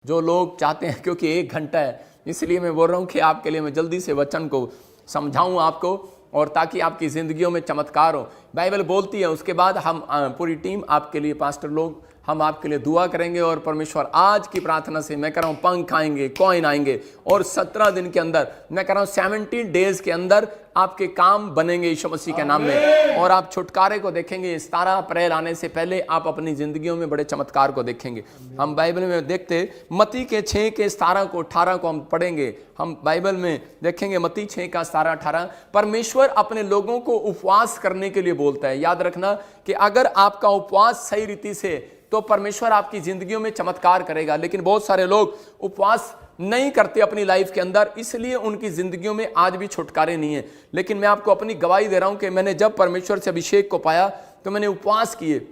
जो लोग चाहते हैं, क्योंकि 1 घंटा है इसलिए मैं बोल रहा हूँ कि आपके लिए मैं जल्दी से वचन को समझाऊँ आपको, और ताकि आपकी ज़िंदगियों में चमत्कार हो। बाइबल बोलती है, उसके बाद हम पूरी टीम आपके लिए, पास्टर लोग, हम आपके लिए दुआ करेंगे, और परमेश्वर आज की प्रार्थना से मैं कह रहा हूँ पंख आएंगे, कॉइन आएंगे, और 17 दिन के अंदर, मैं कह रहा हूँ 17 डेज के अंदर आपके काम बनेंगे यीशु मसीह के नाम में, और आप छुटकारे को देखेंगे। 17 अप्रैल आने से पहले आप अपनी जिंदगियों में बड़े चमत्कार को देखेंगे। हम बाइबल में देखते मत्ती के 6 के 17 को 18 को हम पढ़ेंगे। हम बाइबल में देखेंगे मत्ती 6 का 17 18, परमेश्वर अपने लोगों को उपवास करने के लिए बोलता है। याद रखना कि अगर आपका उपवास सही रीति से, तो परमेश्वर आपकी जिंदगियों में चमत्कार करेगा। लेकिन बहुत सारे लोग उपवास नहीं करते अपनी लाइफ के अंदर, इसलिए उनकी जिंदगियों में आज भी छुटकारे नहीं है। लेकिन मैं आपको अपनी गवाही दे रहा हूं कि मैंने जब परमेश्वर से अभिषेक को पाया तो मैंने उपवास किए,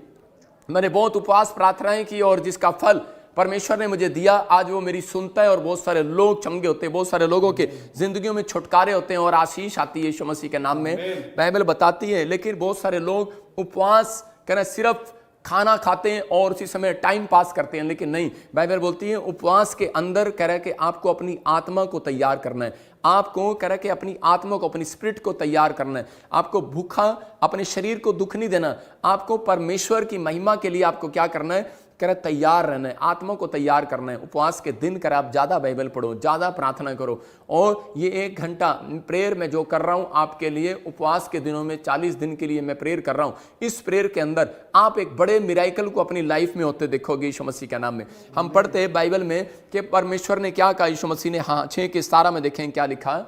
मैंने बहुत उपवास प्रार्थनाएं की, और जिसका फल परमेश्वर ने मुझे दिया, आज वो मेरी सुनता है, और बहुत सारे लोग चंगे होते हैं, बहुत सारे लोगों के जिंदगियों में छुटकारे होते हैं और आशीष आती है यीशु मसीह के नाम में, बाइबल बताती है। लेकिन बहुत सारे लोग उपवास करें, सिर्फ खाना खाते हैं और उसी समय टाइम पास करते हैं। लेकिन नहीं, बाइबल बोलती है उपवास के अंदर कह रहा है कि आपको अपनी आत्मा को तैयार करना है, आपको कह रहा है कि अपनी आत्मा को, अपनी स्पिरिट को तैयार करना है। आपको भूखा अपने शरीर को दुख नहीं देना, आपको परमेश्वर की महिमा के लिए आपको क्या करना है, कह रहा तैयार रहना है, आत्मा को तैयार करना है। उपवास के दिन कर आप ज़्यादा बाइबल पढ़ो, ज़्यादा प्रार्थना करो, और ये 1 घंटा प्रेयर में जो कर रहा हूँ आपके लिए, उपवास के दिनों में 40 दिन के लिए मैं प्रेयर कर रहा हूँ। इस प्रेयर के अंदर आप एक बड़े मिराइकल को अपनी लाइफ में होते देखोगे यीशु मसीह के नाम में। हम पढ़ते हैं बाइबल में कि परमेश्वर ने क्या कहा यीशु मसीह ने, हाँ 6 के 17 में देखें क्या लिखा,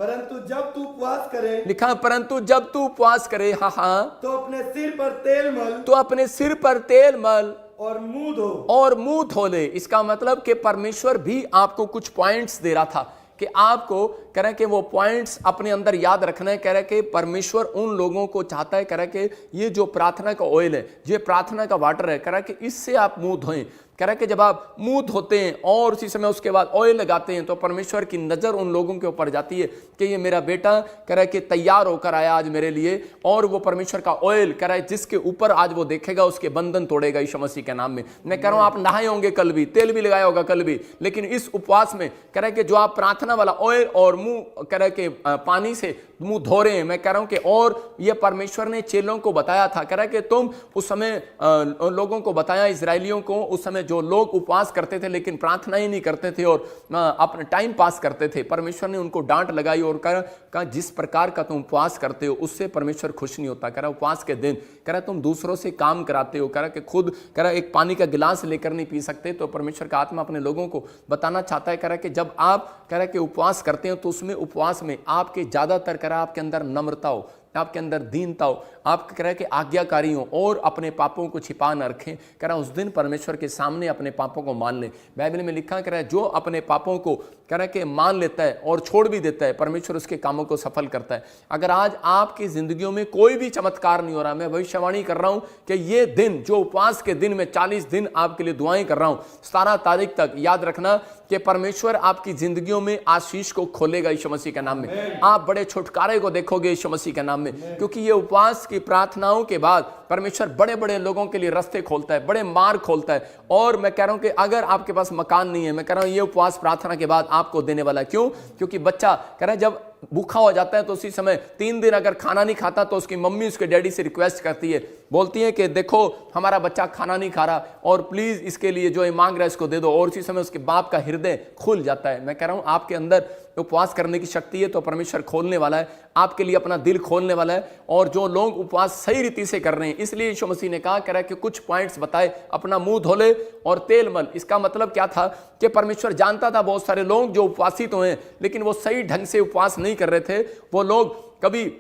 परंतु जब तू उपवास करे, लिखा परंतु जब तू उपवास करे, हाँ, तो अपने सिर पर तेल मल, तो अपने सिर पर तेल मल और मुंह धो ले। इसका मतलब कि परमेश्वर भी आपको कुछ पॉइंट्स दे रहा था कि आपको कह रहे कि वो पॉइंट्स अपने अंदर याद रखना है। कह रहे कि परमेश्वर उन लोगों को चाहता है, कह रहे कि ये जो प्रार्थना का ऑयल है, ये प्रार्थना का वाटर है, कह रहा कि इससे आप मुंह धोएं। कह रहा कि जब आप मुंह धोते हैं और उसी समय उसके बाद ऑयल लगाते हैं, तो परमेश्वर की नजर उन लोगों के ऊपर जाती है कि ये मेरा बेटा कह रहा है कि तैयार होकर आया आज मेरे लिए, और वो परमेश्वर का ऑयल कह रहा है जिसके ऊपर आज वो देखेगा उसके बंधन तोड़ेगा यीशु मसीह के नाम में। मैं कह रहा हूं आप नहाए होंगे कल भी, तेल भी लगाया होगा कल भी, लेकिन इस उपवास में कह रहा है कि जो आप प्रार्थना वाला ऑयल और मुंह कह रहा है कि पानी से मुंह धो रहे हैं, मैं कह रहा हूं कि, और ये परमेश्वर ने चेलों को बताया था, कह रहा है कि तुम उस समय लोगों को बताया, इजरायलियों को, उस समय जो लोग उपवास करते थे लेकिन प्रार्थना ही नहीं करते थे और अपना टाइम पास करते थे, परमेश्वर ने उनको डांट लगाई और कहा जिस प्रकार का तुम उपवास करते हो उससे परमेश्वर खुश नहीं होता। कह रहा उपवास के दिन कह रहा तुम दूसरों से काम कराते हो, कह रहा कि खुद कह रहा एक पानी का गिलास लेकर नहीं पी सकते, तो परमेश्वर का आत्मा अपने लोगों को बताना चाहता है, कह रहा कि जब आप कह रहा कि उपवास करते हो तो उसमें उपवास में आपके ज्यादातर कह रहा आपके अंदर नम्रता हो, आपके अंदर दीनता हो, आप कह रहे कि आज्ञाकारी हो और अपने पापों को छिपा न रखें। कह रहा उस दिन परमेश्वर के सामने अपने पापों को मान ले। बाइबल में लिखा कह रहा है जो अपने पापों को कह रहा है कि मान लेता है और छोड़ भी देता है, परमेश्वर उसके कामों को सफल करता है। अगर आज आपकी जिंदगियों में कोई भी चमत्कार नहीं हो रहा, मैं भविष्यवाणी कर रहा हूं कि ये दिन जो उपवास के दिन में 40 दिन आपके लिए दुआएं कर रहा हूं, 17 तारीख तक याद रखना कि परमेश्वर आपकी जिंदगियों में आशीष को खोलेगा यीशु मसीह के नाम में। आप बड़े छुटकारे को देखोगे यीशु मसीह के नाम में, क्योंकि ये उपवास की प्रार्थनाओं के बाद परमेश्वर बड़े बड़े लोगों के लिए रास्ते खोलता है, बड़े मार्ग खोलता है। और मैं कह रहा हूं कि अगर आपके पास मकान नहीं है, मैं कह रहा हूं ये उपवास प्रार्थना के बाद आपको देने वाला। क्यों? क्योंकि बच्चा कह रहा है जब भूखा हो जाता है तो उसी समय 3 दिन अगर खाना नहीं खाता तो उसकी मम्मी उसके डैडी से रिक्वेस्ट करती है, बोलती है कि देखो हमारा बच्चा खाना नहीं खा रहा और प्लीज इसके लिए जो ये मांग रहा है इसको दे दो, और उसी समय उसके बाप का हृदय खुल जाता है। मैं कह रहा हूं आपके अंदर उपवास करने की शक्ति है तो परमेश्वर खोलने वाला है, आपके लिए अपना दिल खोलने वाला है। और जो लोग उपवास सही रीति से कर रहे हैं, इसलिए यीशु मसीह ने कहा कह रहा है कि कुछ पॉइंट्स बताए, अपना मुंह धोले और तेल मल। इसका मतलब क्या था कि परमेश्वर जानता था बहुत सारे लोग जो उपवासी तो हैं लेकिन वो सही ढंग से उपवास नहीं कर रहे थे। वो लोग कभी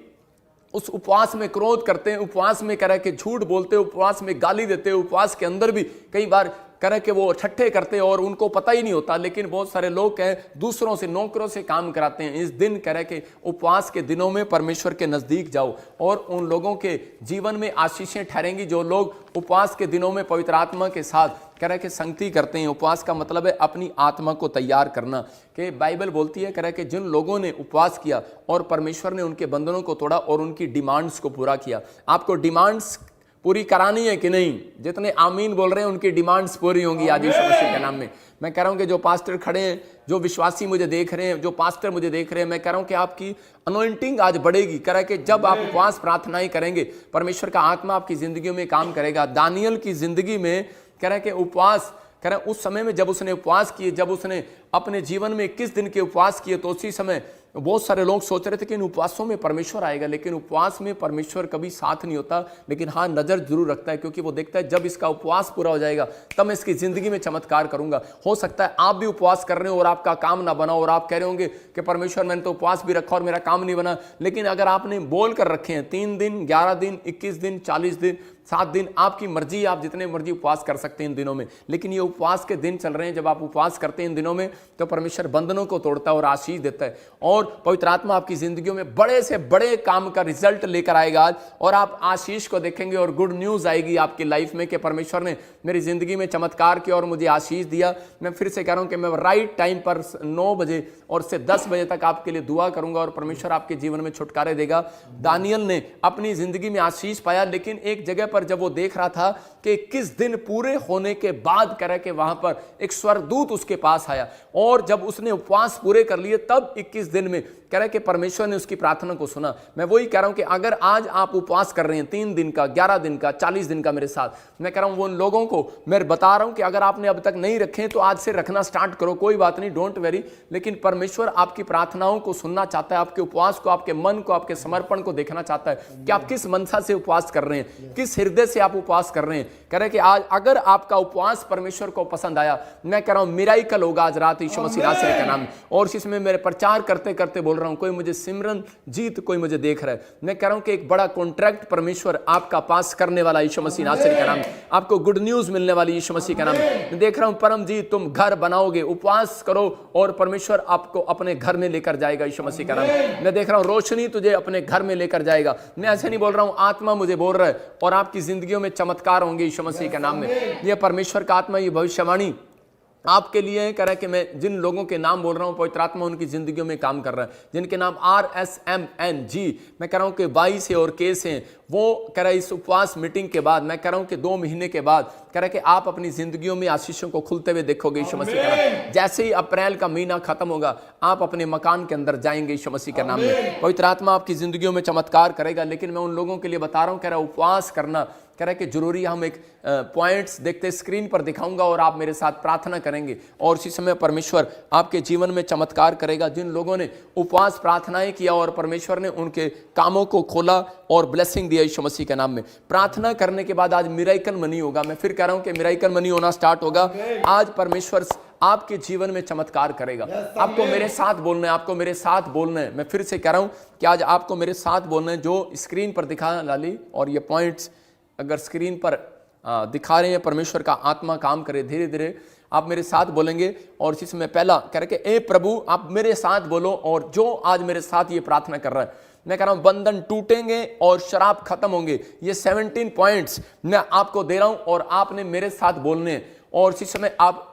उस उपवास में क्रोध करते हैं, उपवास में कह रहा है कि झूठ बोलते हैं, उपवास में गाली देते हैं, उपवास के अंदर भी कई बार कह रहे कि वो ठट्ठे करते हैं और उनको पता ही नहीं होता। लेकिन बहुत सारे लोग कह दूसरों से, नौकरों से काम कराते हैं। इस दिन कह रहे कि उपवास के दिनों में परमेश्वर के नजदीक जाओ और उन लोगों के जीवन में आशीषें ठहरेंगी जो लोग उपवास के दिनों में पवित्र आत्मा के साथ कह रहे कि संगति करते हैं। उपवास का मतलब है अपनी आत्मा को तैयार करना। कि बाइबल बोलती है कह रहे कि जिन लोगों ने उपवास किया और परमेश्वर ने उनके बंधनों को तोड़ा और उनकी डिमांड्स को पूरा किया। आपको डिमांड्स पूरी करानी है कि नहीं? जितने आमीन बोल रहे हैं उनकी डिमांड्स पूरी होंगी आज यीशु मसीह के नाम में। मैं कह रहा हूं कि जो पास्टर खड़े हैं, जो विश्वासी मुझे देख रहे हैं, जो पास्टर मुझे देख रहे हैं, मैं कह रहा हूं कि आपकी अनॉइंटिंग आज बढ़ेगी। कह रहा है कि जब आप उपवास प्रार्थनाएं करेंगे, परमेश्वर का आत्मा आपकी जिंदगी में काम करेगा। दानियल की जिंदगी में कह रहा है कि उपवास, कह रहा है उस समय में जब उसने उपवास किए, जब उसने अपने जीवन में 21 दिन के उपवास किए, तो उसी समय बहुत सारे लोग सोच रहे थे कि इन उपवासों में परमेश्वर आएगा, लेकिन उपवास में परमेश्वर कभी साथ नहीं होता। लेकिन हाँ, नजर जरूर रखता है, क्योंकि वो देखता है जब इसका उपवास पूरा हो जाएगा तब मैं इसकी जिंदगी में चमत्कार करूंगा। हो सकता है आप भी उपवास कर रहे हो और आपका काम ना बना, और आप कह रहे होंगे कि परमेश्वर मैंने तो उपवास भी रखा और मेरा काम नहीं बना। लेकिन अगर आपने बोल कर रखे हैं 3 दिन, 11 दिन, 21 दिन, 40 दिन, 7 दिन, आपकी मर्जी, आप जितने मर्जी उपवास कर सकते हैं इन दिनों में। लेकिन ये उपवास के दिन चल रहे हैं, जब आप उपवास करते हैं इन दिनों में तो परमेश्वर बंधनों को तोड़ता है और आशीष देता है, और पवित्र आत्मा आपकी जिंदगियों में बड़े से बड़े काम का रिजल्ट लेकर आएगा आज, और आप आशीष को देखेंगे और गुड न्यूज आएगी आपकी लाइफ में कि परमेश्वर ने मेरी जिंदगी में चमत्कार किया और मुझे आशीष दिया। मैं फिर से कह रहा हूं कि मैं राइट टाइम पर 9 बजे और से 10 बजे तक आपके लिए दुआ करूंगा और परमेश्वर आपके जीवन में छुटकारे देगा। दानियल ने अपनी जिंदगी में आशीष पाया, लेकिन एक जगह पर जब वो देख रहा था कि 21 दिन पूरे होने के बाद कह रहा है कि वहां पर एक स्वर्गदूत उसके पास आया, और जब उसने उपवास पूरे कर लिए तब 21 दिन में कह रहा है कि परमेश्वर ने उसकी प्रार्थना को सुना। मैं वही कह रहा हूं कि अगर आज आप उपवास कर रहे हैं 3 दिन का, 11 दिन का, 40 दिन का मेरे साथ, मैं कह रहा हूं वो लोगों को मैं बता रहा हूं कि अगर आपने अब तक नहीं रखे तो आज से रखना स्टार्ट करो, कोई बात नहीं, डोंट वेरी। लेकिन परमेश्वर आपकी प्रार्थनाओं को सुनना चाहता है, आपके उपवास को, आपके मन को, आपके समर्पण को देखना चाहता है कि आप किस मनसा से उपवास कर रहे हैं, किस हृदय से आप उपवास कर रहे हैं। कह रहे हैं कि आज अगर आपका उपवास परमेश्वर को पसंद आया, मैं कह रहा हूं मिराइकल होगा आज रात यीशु मसीह नासरी के नाम में। और इसमें मेरे प्रचार करते करते बोल रहा हूं, कोई मुझे सिमरन जीत, कोई मुझे देख रहा है, मैं कह रहा हूं कि एक बड़ा कॉन्ट्रैक्ट परमेश्वर आपका पास करने वाला यीशु मसीह नासरी का नाम, आपको गुड न्यूज मिलने वाली यीशु मसीह का नाम। मैं देख रहा हूं परमजीत, तुम घर बनाओगे, उपवास करो और परमेश्वर आपको अपने घर में लेकर जाएगा यीशु मसीह का नाम। मैं देख रहा हूं रोशनी तुझे अपने घर में लेकर जाएगा। मैं ऐसे नहीं बोल रहा हूं, आत्मा मुझे बोल रहा है, और आपकी जिंदगियों में चमत्कार होंगे यीशु मसीह के नाम में। यह परमेश्वर का आत्मा, ये भविष्यवाणी आपके लिए कह रहा है कि मैं जिन लोगों के नाम बोल रहा हूं, पवित्र आत्मा उनकी जिंदगियों में काम कर रहा है, जिनके नाम RSMNG, मैं कह रहा हूं कि 22 से और केस हैं, वो कह रहा है इस उपवास मीटिंग के बाद, मैं कह रहा हूं कि 2 महीने के बाद कह रहा है कि आप अपनी जिंदगियों में आशीषों को खुलते हुए देखोगे यीशु मसीह का नाम। जैसे ही अप्रैल का महीना खत्म होगा, आप अपने मकान के अंदर जाएंगे यीशु मसीह के नाम में। पवित्र आत्मा आपकी जिंदगियों में चमत्कार करेगा। लेकिन मैं उन लोगों के लिए बता रहा हूं, कह रहा उपवास करना, कह रहा है कि जरूरी, हम एक पॉइंट्स देखते स्क्रीन पर दिखाऊंगा और आप मेरे साथ प्रार्थना करेंगे, और इसी समय परमेश्वर आपके जीवन में चमत्कार करेगा। जिन लोगों ने उपवास प्रार्थनाएं किया और परमेश्वर ने उनके कामों को खोला और ब्लेसिंग दिया यीशु मसीह के नाम में, प्रार्थना करने के बाद आज मिराइकल मनी होगा। मैं फिर कह रहा हूं कि मिराइकल मनी होना स्टार्ट होगा आज। परमेश्वर आपके जीवन में चमत्कार करेगा। आपको मेरे साथ बोलना है, आपको मेरे साथ बोलना है। मैं फिर से कह रहा हूं कि आज आपको मेरे साथ बोलना है, जो स्क्रीन पर दिखा लाली, और ये पॉइंट्स अगर स्क्रीन पर दिखा रहे हैं, परमेश्वर का आत्मा काम करे। धीरे धीरे आप मेरे साथ बोलेंगे, और इसी समय पहला कह रहे कि ए प्रभु आप मेरे साथ बोलो, और जो आज मेरे साथ ये प्रार्थना कर रहा है, मैं कह रहा हूं बंधन टूटेंगे और शराब खत्म होंगे। ये 17 पॉइंट्स मैं आपको दे रहा हूं और आपने मेरे साथ बोलने हैं, और इसी समय आप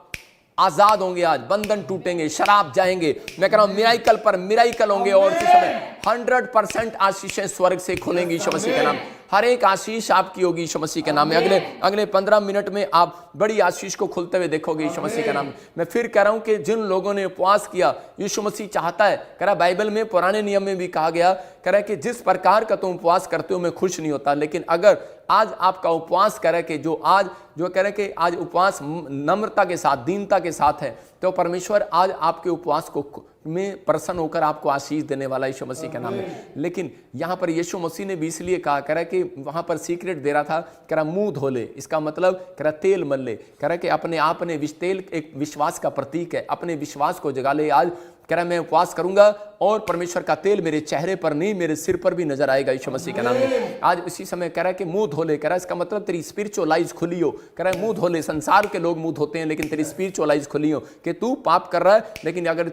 आजाद होंगे। आज बंधन टूटेंगे, शराब जाएंगे, मैं कह रहा हूं मिराइकल पर मिराइकल होंगे, और इसी समय 100% आशीषें स्वर्ग से खुलेंगी यीशु मसीह के नाम। हर एक आशीष आपकी होगी यीशु मसीह के नाम में। अगले 15 मिनट में आप बड़ी आशीष को खुलते हुए देखोगे यीशु मसीह के नाम में। मैं फिर कह रहा हूं कि जिन लोगों ने उपवास किया, यीशु मसीह चाहता है, कह रहा बाइबल में पुराने नियम में भी कहा गया, कह रहा है कि जिस प्रकार का तुम उपवास करते हो मैं खुश नहीं होता, लेकिन अगर आज आपका उपवास कह रहा है कि जो कह रहे कि आज उपवास नम्रता के साथ, दीनता के साथ है, तो परमेश्वर आज आपके उपवास को में प्रसन्न होकर आपको आशीष देने वाला यीशु मसीह के नाम में। लेकिन यहाँ पर यीशु मसीह ने भी इसलिए कहा, कह रहा कि वहाँ पर सीक्रेट दे रहा था, कह रहा मुंह धो ले, इसका मतलब कह रहा तेल मल ले, कह रहा कि अपने आप ने, तेल एक विश्वास का प्रतीक है, अपने विश्वास को जगा ले। आज कह रहा मैं उपवास करूंगा और परमेश्वर का तेल मेरे चेहरे पर नहीं, मेरे सिर पर भी नजर आएगा यीशु मसीह के नाम में। आज इसी समय कह रहा है कि मुंह धो ले, कह रहा है इसका मतलब तेरी स्पिरिचुअल आइज खुली हो। कह रहा है मुंह धो ले, संसार के लोग मुंह धोते हैं, लेकिन तेरी स्पिरिचुअल आइज खुली हो कि तू पाप कर रहा है, लेकिन अगर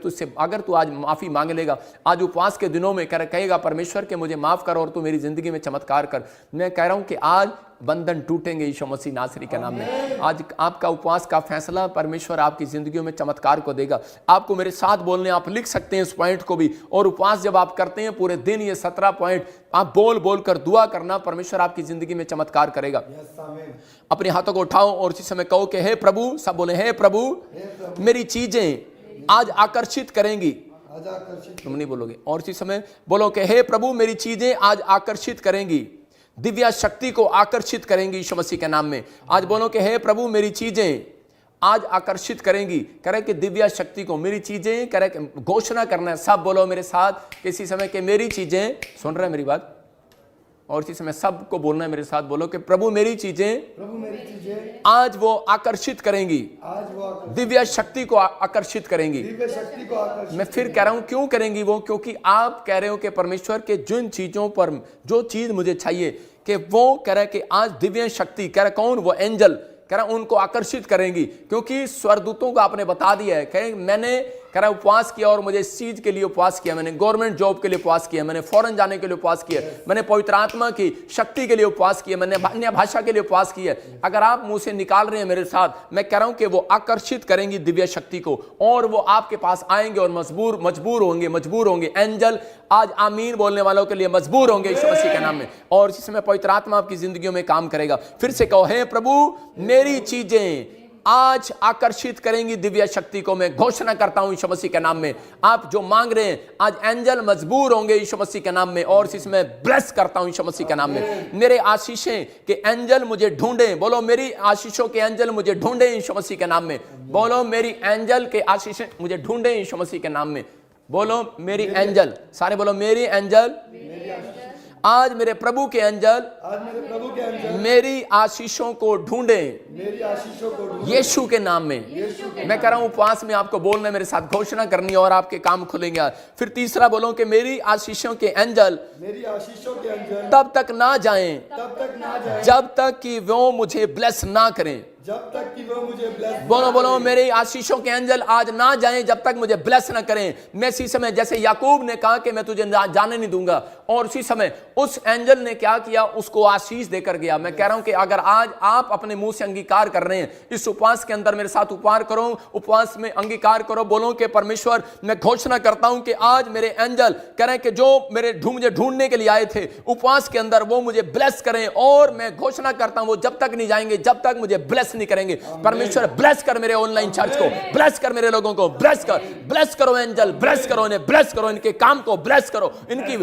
तू आज माफी मांग लेगा, आज उपवास के दिनों में कहेगा परमेश्वर के मुझे माफ कर और तू मेरी जिंदगी में चमत्कार कर। मैं कह रहा हूं कि आज बंधन टूटेंगे यीशु मसीह नासरी के नाम में। आज आपका उपवास का फैसला परमेश्वर आपकी जिंदगियों में चमत्कार को देगा। आपको मेरे साथ बोलने, आप लिख सकते हैं इस पॉइंट को भी। और उपवास जब आप करते हैं पूरे दिन, ये 17 पॉइंट आप बोल बोल कर दुआ करना, परमेश्वर आपकी जिंदगी में चमत्कार करेगा। अपने हाथों को उठाओ और इसी समय कहो कि हे प्रभु, सब बोले हे प्रभु, मेरी चीजें आज आकर्षित करेंगी। तुम नहीं बोलोगे। और इसी समय बोलो कि हे प्रभु, मेरी चीजें आज आकर्षित करेंगी, दिव्य शक्ति को आकर्षित करेंगी यीशु मसीह के नाम में। आज बोलो कि हे प्रभु, मेरी चीजें आज आकर्षित करेंगी, करे कि दिव्य शक्ति को, मेरी चीजें, करे घोषणा करना है। सब बोलो मेरे साथ किसी समय के मेरी चीजें, सुन रहे हैं मेरी बात? और इसी समय सबको बोलना है मेरे साथ, बोलो कि प्रभु मेरी चीजें आज वो आकर्षित करेंगी, दिव्य शक्ति को आकर्षित करेंगी। मैं फिर कह रहा हूं क्यों करेंगी वो? क्योंकि आप कह रहे हो कि परमेश्वर के जिन चीजों पर जो चीज मुझे चाहिए, कि वो कह रहे कि आज दिव्य शक्ति, कह रहे कौन? वो एंजल, कह रहा उनको आकर्षित करेंगी। क्योंकि स्वर्गदूतों को आपने बता दिया है, कह मैंने कह रहा उपवास किया और मुझे इस चीज के लिए उपवास किया, मैंने गवर्नमेंट जॉब के लिए उपवास किया, मैंने फॉरेन जाने के लिए उपवास किया, मैंने पवित्र आत्मा की शक्ति के लिए उपवास किया, मैंने अन्य भाषा के लिए उपवास किया। अगर आप मुंह से निकाल रहे हैं मेरे साथ, मैं कह रहा हूं कि वो आकर्षित करेंगी दिव्य शक्ति को, और वो आपके पास आएंगे और मजबूर होंगे। एंजल आज आमीन बोलने वालों के लिए मजबूर होंगे यीशु मसीह के नाम में। और इस समय पवित्र आत्मा आपकी जिंदगियों में काम करेगा। फिर से कहो, हे प्रभु, मेरी चीजें आज आकर्षित करेंगी दिव्य शक्ति को। मैं घोषणा करता हूं यीशु मसीह के नाम में, आप जो मांग रहे हैं आज एंजल मजबूर होंगे यीशु मसीह के नाम में। और इसमें ब्लेस करता हूं यीशु मसीह के नाम में। मेरे आशीषें के एंजल मुझे ढूंढें, बोलो मेरी आशीषों के एंजल मुझे ढूंढें यीशु मसीह के नाम में। बोलो मेरी एंजल के आशीषें मुझे ढूंढें यीशु मसीह के नाम में। बोलो मेरी एंजल, सारे बोलो मेरी एंजल, आज मेरे प्रभु के एंजल मेरी आशीषों को ढूंढें यीशु के नाम में। मैं कह रहा हूं उपवास में आपको बोलना है मेरे साथ, घोषणा करनी है और आपके काम खुलेंगे। फिर तीसरा बोलो कि मेरी आशीषों के एंजल तब तक ना जाएं जब तक कि वो मुझे ब्लेस ना करें। बोलो मेरे आशीषों के एंजल आज ना जाएं जब तक मुझे ब्लेस ना करें। मैं इसी समय जैसे याकूब ने कहा कि मैं तुझे जाने नहीं दूंगा, और उसी समय उस एंजल ने क्या किया, उसको आशीष देकर गया। मैं कह रहा हूं कि अगर आज आप अपने मुंह से अंगीकार कर रहे हैं, इस उपवास के अंदर मेरे साथ उपवास में अंगीकार करो, बोलो कि परमेश्वर मैं घोषणा करता हूं कि आज मेरे एंजल करें कि जो मुझे ढूंढने के लिए आए थे उपवास के अंदर, वो मुझे ब्लेस करें। और मैं घोषणा करता हूं वो जब तक नहीं जाएंगे जब तक मुझे ब्लेस नहीं करेंगे। परमेश्वर ब्लेस कर मेरे ऑनलाइन चर्च को, ब्लेस कर मेरे लोगों को, ब्लेस करो एंजल, ब्लेस करो इन्हें, ब्लेस करो इनके काम को, ब्लेस करो इनकी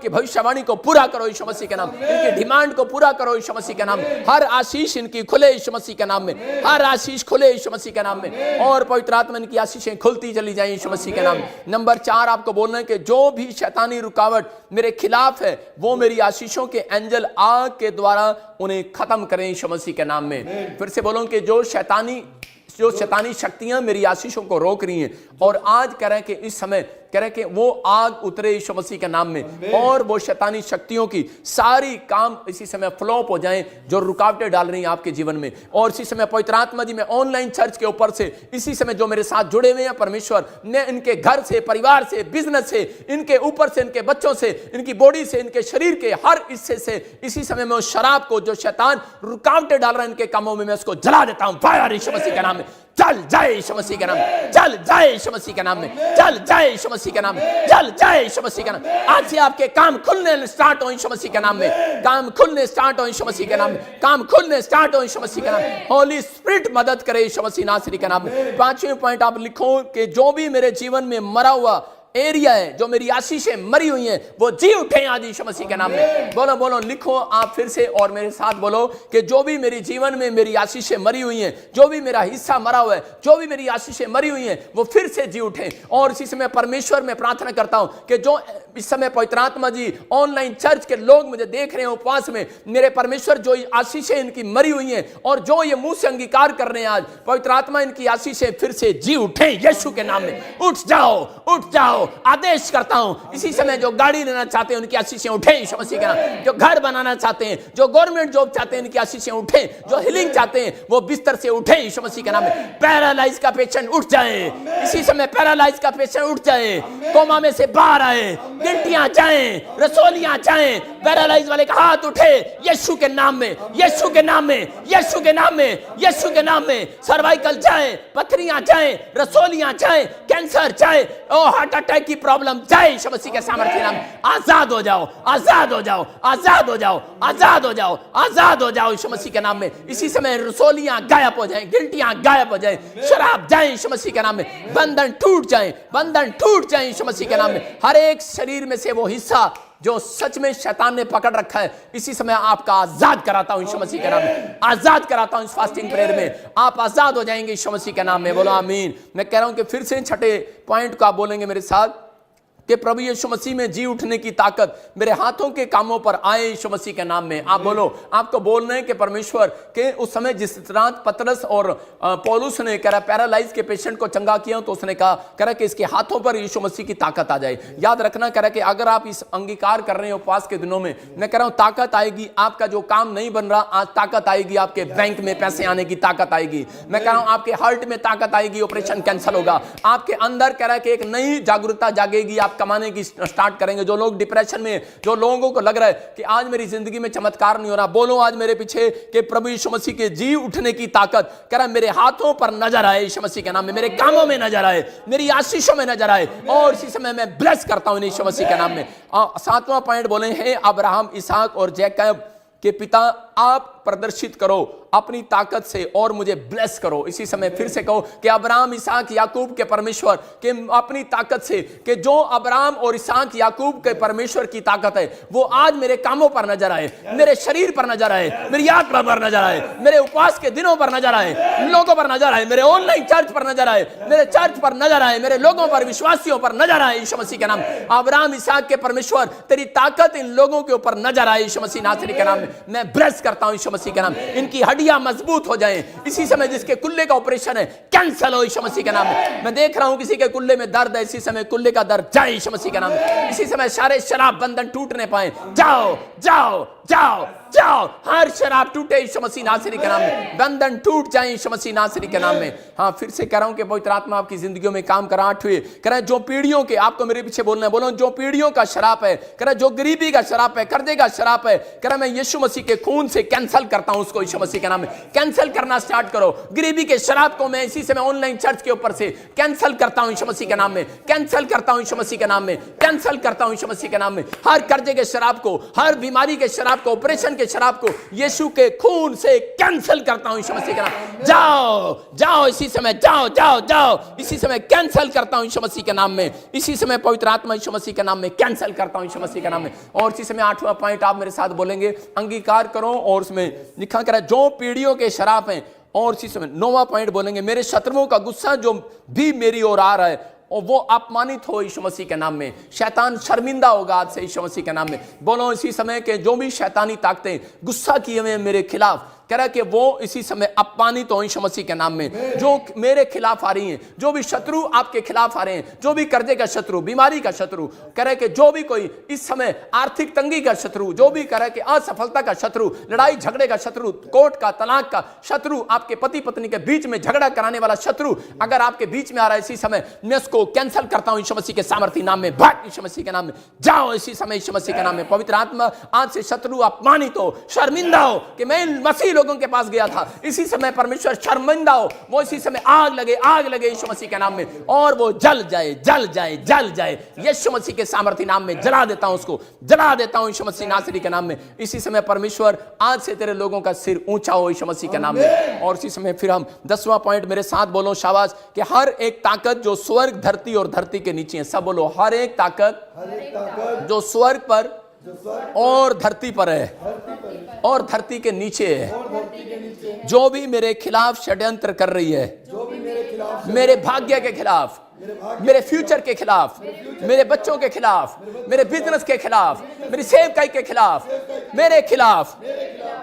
भविष्यवाणी को पूरा करो यीशु मसीह के नाम, इनकी डिमांड को पूरा करो यीशु मसीह के नाम। हर आशीष इनकी खुले यीशु मसीह के नाम में, हर आशीष खुले यीशु मसीह के नाम में, और पवित्र आत्मा इनकी आशीषें खुलती चली जाए यीशु मसीह के नाम। नंबर 4 आपको बोलना है कि जो भी शैतानी रुकावट मेरे खिलाफ है, वो मेरी आशीषों के एंजल आग के द्वारा उन्हें खत्म करें यीशु मसीह के नाम में। फिर से बोलो कि जो शैतानी शक्तियां मेरी आशीषों को रोक रही हैं, और आज कह रहे हैं कि इस समय कह रहे कि वो आग उतरे यीशु मसीह के नाम में, और वो शैतानी शक्तियों की सारी काम इसी समय फ्लॉप हो जाएं जो रुकावटें डाल रही हैं आपके जीवन में। और इसी समय पवित्र आत्मा जी, मैं ऑनलाइन चर्च के ऊपर से इसी समय जो मेरे साथ जुड़े हुए हैं परमेश्वर, मैं इनके घर से, परिवार से, बिजनेस से, इनके ऊपर से, इनके बच्चों से, इनकी बॉडी से, इनके शरीर के हर हिस्से से इसी समय मैं उस शराब को जो शैतान रुकावटें डाल रहा है इनके कामों में, मैं उसको जला देता हूं फायर यीशु मसीह के नाम में। चल जाए यीशु मसीह के नाम, चल जाए यीशु मसीह के नाम में, चल जाए यीशु मसीह के नाम, चल जाए यीशु मसीह के नाम। आज से आपके काम खुलने स्टार्ट हो यीशु मसीह के नाम में, काम खुलने स्टार्ट हो यीशु मसीह के नाम में, काम खुलने स्टार्ट हो यीशु मसीह के नाम में। होली स्पिरिट मदद करे यीशु मसीह नासरी के नाम में। 5वें पॉइंट आप लिखो कि जो भी मेरे जीवन में मरा हुआ एरिया है, जो मेरी आशीषें मरी हुई हैं, वो जी उठे आज यीशु मसीह के नाम में। बोलो लिखो आप फिर से और मेरे साथ बोलो कि जो भी मेरे जीवन में मेरी आशीषें मरी हुई हैं, जो भी मेरा हिस्सा मरा हुआ है, जो भी मेरी आशीषें मरी हुई हैं, वो फिर से जी उठे। और इसी समय परमेश्वर में प्रार्थना करता हूं कि जो इस समय पवित्र आत्मा जी ऑनलाइन चर्च के लोग मुझे देख रहे हैं उपवास में, मेरे परमेश्वर जो आशीषें इनकी मरी हुई हैं और जो ये मुंह से अंगीकार कर रहे हैं, आज पवित्र आत्मा इनकी आशीषें फिर से जी उठे यीशु के नाम में। उठ जाओ, उठ जाओ, जाओ, आदेश करता हूं इसी समय जो गाड़ी लेना चाहते हैं उनकी आशीषें उठे यीशु मसीह के नाम, जो घर बनाना चाहते हैं, जो गवर्नमेंट जॉब चाहते हैं उनकी आशीषें उठे, जो हीलिंग चाहते हैं वो बिस्तर से उठे यीशु मसीह के नाम में। पैरालाइज का पेशेंट उठ जाए इसी समय, पैरालाइज का पेशेंट उठ जाए, कोमा में से बाहर आए, गिनतियां जाएं, रसोलियां जाएं, पैरालाइज वाले का हाथ उठे यीशु के नाम में, यीशु के नाम में, यीशु के नाम में, यीशु के नाम में। सर्वाइकल जाए, पथरियां जाए, रसोलियां जाए, कैंसर जाए, ओ हार्ट अटैक की प्रॉब्लम जाए यीशु मसीह के सामर्थ्य नाम। आजाद हो जाओ, आजाद हो जाओ, आजाद हो जाओ, आजाद हो जाओ, आजाद हो जाओ यीशु मसीह के नाम में। इसी समय रसोलियां गायब हो जाएं, गिल्टियां गायब हो जाएं, शराब जाए यीशु मसीह के नाम में, बंधन टूट जाए, बंधन टूट जाए यीशु मसीह के नाम में। हर एक शरीर में से वो हिस्सा जो सच में शैतान ने पकड़ रखा है इसी समय आपका आजाद कराता हूं यीशु मसीह के नाम में, आजाद कराता हूं इस फास्टिंग प्रेयर में। आप आजाद हो जाएंगे यीशु मसीह के नाम में, बोलो आमीन। मैं कह रहा हूं कि फिर से छठे पॉइंट को आप बोलेंगे मेरे साथ कि प्रभु यीशु मसीह में जी उठने की ताकत मेरे हाथों के कामों पर आए यीशु मसीह के नाम में। आप बोलो, आपको बोलना है कि परमेश्वर के उस समय जिस रात पतरस और पौलुस ने कह रहा पैरालाइज के पेशेंट को चंगा किया तो उसने कहा कह रहा कि इसके हाथों पर यीशु मसीह की ताकत आ जाए। याद रखना कह रहा कि अगर आप इस अंगीकार कर रहे हैं उपवास के दिनों में, मैं कह रहा हूं ताकत आएगी। आपका जो काम नहीं बन रहा आज ताकत आएगी, आपके बैंक में पैसे आने की ताकत आएगी। मैं कह रहा हूं आपके हार्ट में ताकत आएगी, ऑपरेशन कैंसिल होगा। आपके अंदर कह रहा है कि एक नई जागरूकता जागेगी, आप कमाने की स्टार्ट करेंगे। जो लोग डिप्रेशन में, जो लोगों को लग रहा है कि आज मेरी जिंदगी में चमत्कार नहीं हो रहा, बोलो आज मेरे पीछे कि प्रभु यीशु मसीह के जी उठने की ताकत कह रहा मेरे हाथों पर नजर आए यीशु मसीह के नाम में, मेरे कामों में नजर आए, मेरी आशीषों में नजर आए, और इसी समय मैं ब्लेस करता हूं यीशु मसीह के नाम में। सातवां पॉइंट बोले हैं अब्राहम, इसहाक और जैकब के पिता, आप प्रदर्शित करो अपनी ताकत से और मुझे ब्लेस करो। इसी समय फिर से कहो कि अब्राहम, इसहाक, याकूब के परमेश्वर के अपनी ताकत से, कि जो अब्राहम और इसहाक याकूब के परमेश्वर की ताकत है वो आज मेरे कामों पर नजर आए, मेरे शरीर पर नजर आए, मेरी यात्रा पर नजर आए, मेरे उपवास के दिनों पर नजर आए, लोगों पर नजर आए, मेरे ऑनलाइन चर्च पर नजर आए, मेरे चर्च पर नजर आए, मेरे लोगों पर, विश्वासियों पर नजर आए यीशु मसीह के नाम। अब्राहम, इसहाक के परमेश्वर तेरी ताकत इन लोगों के ऊपर नजर आए यीशु मसीह नासरी के नाम में। मैं ब्लेस करता हूं यीशु मसीह के नाम, इनकी हड्डियां मजबूत हो जाएं। इसी समय जिसके कुल्ले का ऑपरेशन है कैंसिल हो यीशु मसीह के नाम में। मैं देख रहा हूं किसी के कुल्ले में दर्द है, इसी समय कुल्ले का दर्द जाए यीशु मसीह के नाम में। इसी समय सारे शराब बंधन टूटने पाए, जाओ जाओ जाओ जाओ, हर शराब टूटे यीशु मसीह नासरी के नाम में, बंधन टूट जाए यीशु मसीह नासरी के नाम में। हाँ, फिर से कह रहा हूं कि पवित्र आत्मा आपकी जिंदगियों में काम करा। आठवें कह रहा है जो पीढ़ियों के, आपको मेरे पीछे बोलना है, बोलो जो पीढ़ियों का शराब है, कह रहा है जो गरीबी का शराब है, कर्जे का शराब है, कह रहा है मैं यीशु मसीह के खून से कैंसिल करता हूं उसको यीशु मसीह के नाम में। कैंसिल करना स्टार्ट करो गरीबी के शराब को। मैं इसी समय ऑनलाइन चर्च के ऊपर से कैंसिल करता हूं यीशु मसीह के नाम में, कैंसिल करता हूं यीशु मसीह के नाम में, कैंसिल करता हूं यीशु मसीह के नाम में। हर कर्जे के शराब को, हर बीमारी के शराब को, ऑपरेशन के शराब को यीशु के खून से कैंसिल करता हूं यीशु मसीह के नाम। जाओ जाओ इसी समय, जाओ जाओ जाओ इसी समय, कैंसिल करता हूं यीशु मसीह के नाम में। इसी समय पवित्र आत्मा यीशु मसीह के नाम में कैंसिल करता हूं यीशु मसीह के नाम में। और इसी समय आठवां पॉइंट आप मेरे साथ बोलेंगे, अंगीकार करो, और उसमें लिखा कर जो पीढ़ियों के शराब हैं। और इसी समय नौवां पॉइंट बोलेंगे, मेरे शत्रुओं का गुस्सा जो भी मेरी ओर आ रहा है और वो अपमानित हो यीशु मसीह के नाम में। शैतान शर्मिंदा होगा आज से यीशु मसीह के नाम में। बोलो इसी समय के जो भी शैतानी ताकतें गुस्सा किए हुए मेरे खिलाफ, कह रहा है कि वो इसी समय अपमानित हो यीशु मसीह के नाम में। जो मेरे खिलाफ आ रही हैं, जो भी शत्रु आपके खिलाफ आ रहे हैं, जो भी कर्जे का शत्रु, बीमारी का शत्रु, कह रहा है कि जो भी कोई इस समय आर्थिक तंगी का शत्रु, जो भी कह रहा है कि असफलता का शत्रु, लड़ाई झगड़े का शत्रु, कोर्ट का, तलाक का शत्रु, आपके पति पत्नी के बीच में झगड़ा कराने वाला शत्रु अगर आपके बीच में आ रहा है इसी समय, मैं उसको कैंसिल करता हूं यीशु मसीह के सामर्थ्य नाम में। भाग यीशु मसीह के नाम में, जाओ इसी समय यीशु मसीह के नाम में। पवित्र आत्मा आज से शत्रु अपमानित हो, शर्मिंदा हो कि मैं मसीह लोगों के पास गया था। इसी समय परमेश्वर शर्मिंदा हो, वो इसी समय आग लगे यीशु मसीह के नाम में, और वो जल जाए जल जाए जल जाए यीशु मसीह के सामर्थ्य नाम में। जला देता हूं उसको, जला देता हूं यीशु मसीह नासरी के नाम में। इसी समय परमेश्वर आज से तेरे लोगों का सिर ऊंचा हो यीशु मसीह के नाम में। और इसी समय फिर हम 10वां पॉइंट मेरे साथ बोलो शाबाश, कि हर एक ताकत जो स्वर्ग, धरती और धरती के नीचे है, सब बोलो हर एक ताकत जो स्वर्ग पर और धरती पर है और धरती के नीचे है, जो भी मेरे खिलाफ षड्यंत्र कर रही है, मेरे भाग्य के खिलाफ, मेरे फ्यूचर के खिलाफ, मेरे बच्चों के खिलाफ, मेरे बिजनेस के खिलाफ, मेरी सेवकाई के खिलाफ, मेरे खिलाफ,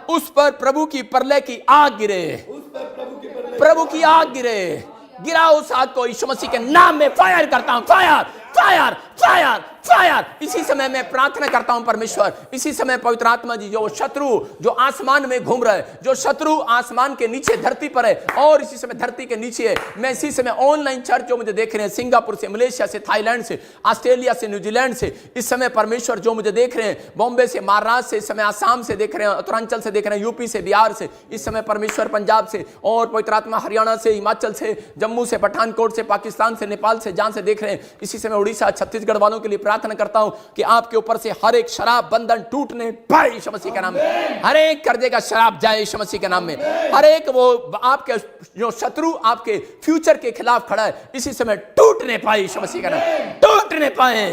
उस पर प्रभु की प्रलय की आग गिरे, प्रभु की आग गिरे, गिराओ उस आग को यीशु मसीह के नाम में फायर करता हूं, फायर फायर फायर फायर। इसी समय मैं प्रार्थना करता हूं परमेश्वर, इसी समय पवित्र आत्मा जी, जो शत्रु जो आसमान में घूम रहा है, जो शत्रु आसमान के नीचे धरती पर है और इसी समय धरती के नीचे है, मैं इसी समय ऑनलाइन चर्च जो मुझे देख रहे हैं सिंगापुर से, मलेशिया से, थाईलैंड से, ऑस्ट्रेलिया से, न्यूजीलैंड से, इस समय परमेश्वर जो मुझे देख रहे हैं, बॉम्बे से, महाराष्ट्र से, इस समय आसाम से देख रहे हैं, उत्तरांचल से देख रहे हैं, यूपी से, बिहार से, इस समय परमेश्वर पंजाब से और पवित्र आत्मा हरियाणा से, हिमाचल से, जम्मू से, पठानकोट से, पाकिस्तान से, नेपाल से, जहां से देख रहे हैं, इसी समय उड़ीसा, छत्तीसगढ़ वालों के लिए प्रार्थना करता हूं कि आपके ऊपर से हर एक शराब बंधन टूटने पाए यीशु मसीह के नाम में, हर एक कर्जे का शराब जाए यीशु मसीह के नाम में, हर एक वो आपके जो शत्रु आपके फ्यूचर के खिलाफ खड़ा है इसी समय टूटने पाए यीशु मसीह का नाम, टूटने पाए।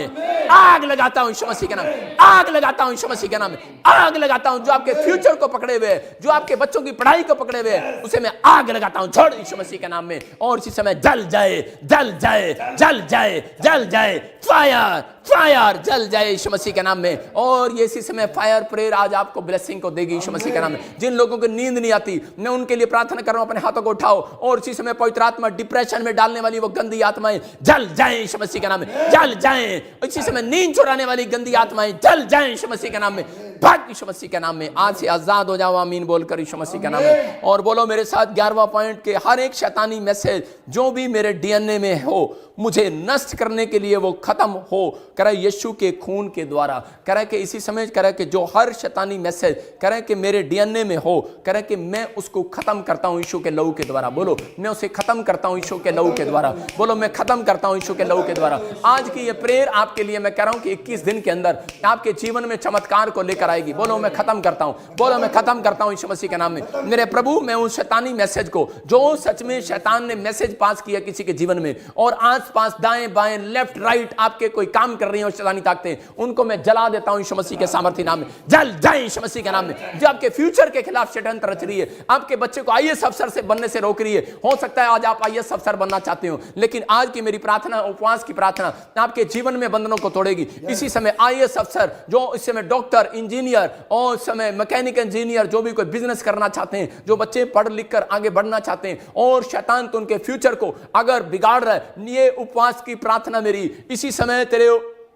आग लगाता हूं यीशु मसीह के नाम, आग लगाता हूं यीशु मसीह के नाम, आग लगाता हूं। जो आपके फ्यूचर को पकड़े हुए, जो आपके बच्चों की पढ़ाई को पकड़े हुए, उसे मैं आग लगाता हूं, छोड़ यीशु मसीह के नाम में, और इसी समय जल जाए, जल जाए, जल जाए, जल जाए, फायर फायर, जल जाए यीशु मसीह के नाम में। और ये इसी समय फायर प्रेयर आज आपको ब्लेसिंग को देगी यीशु मसीह के नाम में। जिन लोगों को नींद नहीं आती, मैं उनके लिए प्रार्थना कर रहा हूं, अपने हाथों को उठाओ और इसी समय पवित्र आत्मा डिप्रेशन में डालने वाली वो गंदी आत्माएं जल जाए यीशु मसीह के नाम में, जल जाए। इसी समय नींद चुराने वाली गंदी आत्माएं जल जाए यीशु मसीह के नाम में, भाग यीशु मसीह के नाम में। आज से आजाद हो जाओ, आमीन बोलकर यीशु मसीह के नाम में। और बोलो मेरे साथ 11वां पॉइंट के हर एक शैतानी मैसेज जो भी मेरे डीएनए में हो, मुझे नष्ट करने के लिए वो खत्म हो करे यीशु के खून के द्वारा। करे कि इसी समय करे कि जो हर शैतानी मैसेज करे कि मेरे डीएनए में हो, करे कि मैं उसको खत्म करता हूं यीशु के लहू के द्वारा। बोलो मैं उसे खत्म करता हूं यीशु के लहू के द्वारा। बोलो मैं खत्म करता हूं यीशु के लहू के द्वारा। आज की ये प्रेयर आपके लिए मैं कह रहा हूं कि 21 दिन के अंदर आपके जीवन में चमत्कार को लेकर आएगी। बोलो मैं खत्म करता हूं, बोलो मैं खत्म करता हूं यीशु मसीह के नाम में। मेरे प्रभु, मैं उस शैतानी मैसेज को जो सच में शैतान ने मैसेज पास किया किसी के जीवन में, और आस पास दाएं बाएं लेफ्ट राइट आपके कोई काम कर रही हैं और शैतानी ताकतें, उनको मैं जला देता हूं यीशु मसीह के सामर्थ्य नाम में। जल जाए यीशु मसीह के नाम में। जो आपके फ्यूचर के खिलाफ षड्यंत्र रच रही है, आपके बच्चे को आईएएस अफसर से बनने से रोक रही है, हो सकता है आज आप आईएएस अफसर बनना चाहते हो, लेकिन आज की मेरी प्रार्थना, उपवास की प्रार्थना आपके जीवन में बंधनों को तोड़ेगी। इसी समय आईएएस अफसर, जो इस समय डॉक्टर, इंजीनियर और समय मैकेनिक इंजीनियर, जो भी कोई बिजनेस करना चाहते हैं, जो बच्चे पढ़ लिख कर आगे बढ़ना चाहते हैं और शैतान तो उनके फ्यूचर को अगर बिगाड़ रहा है, ये उपवास की प्रार्थना मेरी इसी समय तेरे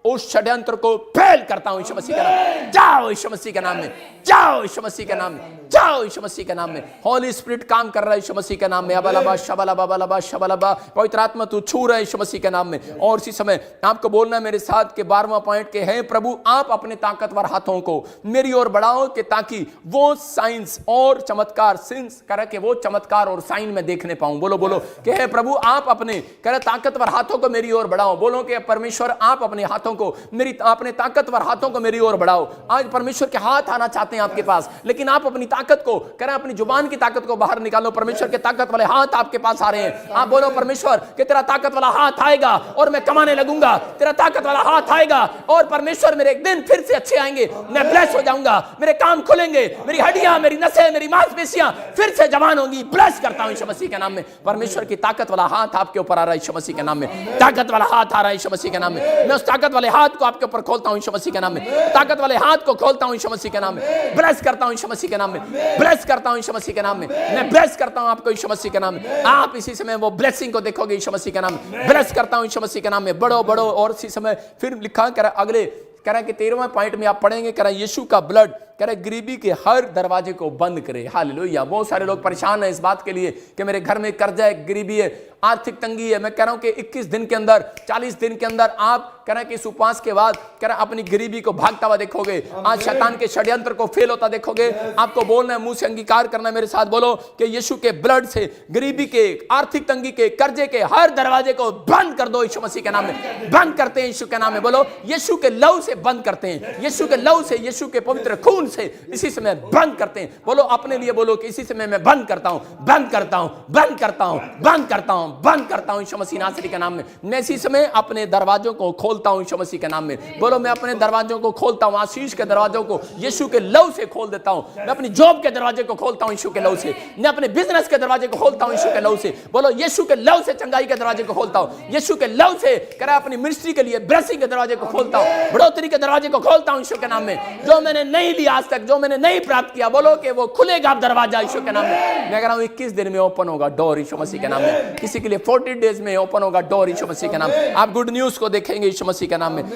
उस षड्यंत्र को फेल करता हूं यीशु मसीह के नाम में। जाओ यीशु मसीह के नाम में, जाओ यीशु मसीह के नाम में, जाओ यीशु मसीह के नाम में। होली स्पिरिट काम कर रहा है यीशु मसीह के नाम में। अबलबा शबलबा बलबा शबलबा, पवित्र आत्मा तू छू रहा है यीशु मसीह के नाम में। और इसी समय आपको बोलना है मेरे साथ के 12वां पॉइंट के है, प्रभु आप अपने ताकतवर हाथों को मेरी ओर बढ़ाओ कि ताकि वो साइंस और चमत्कार सिंस करे कि वो चमत्कार और साइन में देखने पाऊं। बोलो बोलो कि है प्रभु आप अपने करे ताकतवर हाथों को मेरी ओर बढ़ाओ। बोलो कि परमेश्वर आप अपने हाथों को मेरी, अपने ताकतवर हाथों को मेरी ओर बढ़ाओ। आज परमेश्वर के हाथ आना चाहते हैं आपके पास, लेकिन आप अपनी ताकत को करें, अपनी जुबान की ताकत को बाहर निकालो। परमेश्वर के ताकत वाले हाथ आपके पास आ रहे हैं। आप बोलो परमेश्वर कि तेरा ताकत वाला हाथ आएगा और मैं कमाने लगूंगा, तेरा ताकत वाला हाथ आएगा और परमेश्वर मेरे एक दिन फिर से अच्छे आएंगे, मैं ब्लेस हो जाऊंगा, मेरे काम खुलेंगे, मेरी हड्डियां, मेरी नसें, मेरी मांसपेशियां फिर से जवान होंगी। ब्लेस करता हूं यीशु मसीह के नाम में। परमेश्वर की ताकत वाला हाथ आपके ऊपर आ रहा है यीशु मसीह के नाम में। ताकत वाला हाथ आ रहा है यीशु मसीह के नाम में। मैं उस ताकत वाले हाथ को आपके ऊपर खोलता हूं यीशु मसीह के नाम में। ताकत वाले हाथ को खोलता हूं यीशु मसीह के नाम में। ब्लेस करता हूं यीशु मसीह के नाम में, ब्लेस करता हूं यीशु मसीह के नाम में। मैं ब्लेस करता हूं आपको यीशु मसीह के नाम में। आप इसी समय वो ब्लेसिंग को देखोगे यीशु मसीह के नाम में। ब्लेस करता हूं यीशु मसीह के नाम में। बड़ो बड़ो। और इसी समय फिर लिखा कर अगले कह रहा है कि 13वें पॉइंट में आप पढ़ेंगे, कह रहा है यीशु का ब्लड कह रहा है गरीबी के हर दरवाजे को बंद करे। हालेलुया। बहुत सारे लोग परेशान हैं इस बात के लिए कि मेरे घर में कर्जा है, गरीबी है, आर्थिक तंगी है। मैं कह रहा हूं कि 21 दिन के अंदर, 40 दिन के अंदर आप कह रहे हैं कि इस उपवास के बाद कह रहे हैं अपनी गरीबी को भागता हुआ देखोगे। आज शैतान के षड्यंत्र को फेल होता देखोगे। आपको बोलना है, मुंह से अंगीकार करना है, मेरे साथ बोलो कि यीशु के ब्लड से गरीबी के, आर्थिक तंगी के, कर्जे के हर दरवाजे को बंद कर दो यीशु मसीह के नाम में। बंद करते हैं यीशु के नाम में। बोलो यीशु के लहू से बंद करते हैं, यीशु के लहू से, यीशु के पवित्र खून से इसी समय बंद करते हैं। बोलो अपने लिए बोलो कि इसी समय मैं बंद करता हूं, बंद करता हूं, बंद करता हूं, बंद करता हूं, बंद करता हूं यीशु मसीह नासरी के नाम में। मैं इसी समय अपने दरवाजों को खोलता हूं यीशु मसीह के नाम में। बोलो मैं अपने दरवाजों को खोलता हूं, आशीष के दरवाजों को यीशु के लहू से खोल देता हूं। मैं अपनी जॉब के दरवाजे को खोलता हूं यीशु के लहू से। मैं अपने बिजनेस के दरवाजे को खोलता हूं यीशु के लहू से। बोलो यीशु के लहू से चंगाई के दरवाजे को खोलता हूं यीशु के लहू से। करा अपनी मिनिस्ट्री के लिए ब्लेसिंग के दरवाजे को खोलता हूं, बढ़ोतरी के दरवाजे को खोलता हूं यीशु के नाम में। जो मैंने नहीं लिया आज तक जो मैंने नहीं प्राप्त किया, बोलो कि वो खुलेगा दरवाजा यीशु के नाम में। मैं कह रहा हूँ 21 दिन में ओपन होगा डोर यीशु मसीह के नाम में। किसी के लिए 40 डेज में ओपन होगा डोर यीशु मसीह के नाम में। आप गुड न्यूज को देखेंगे यीशु मसीह के नाम में।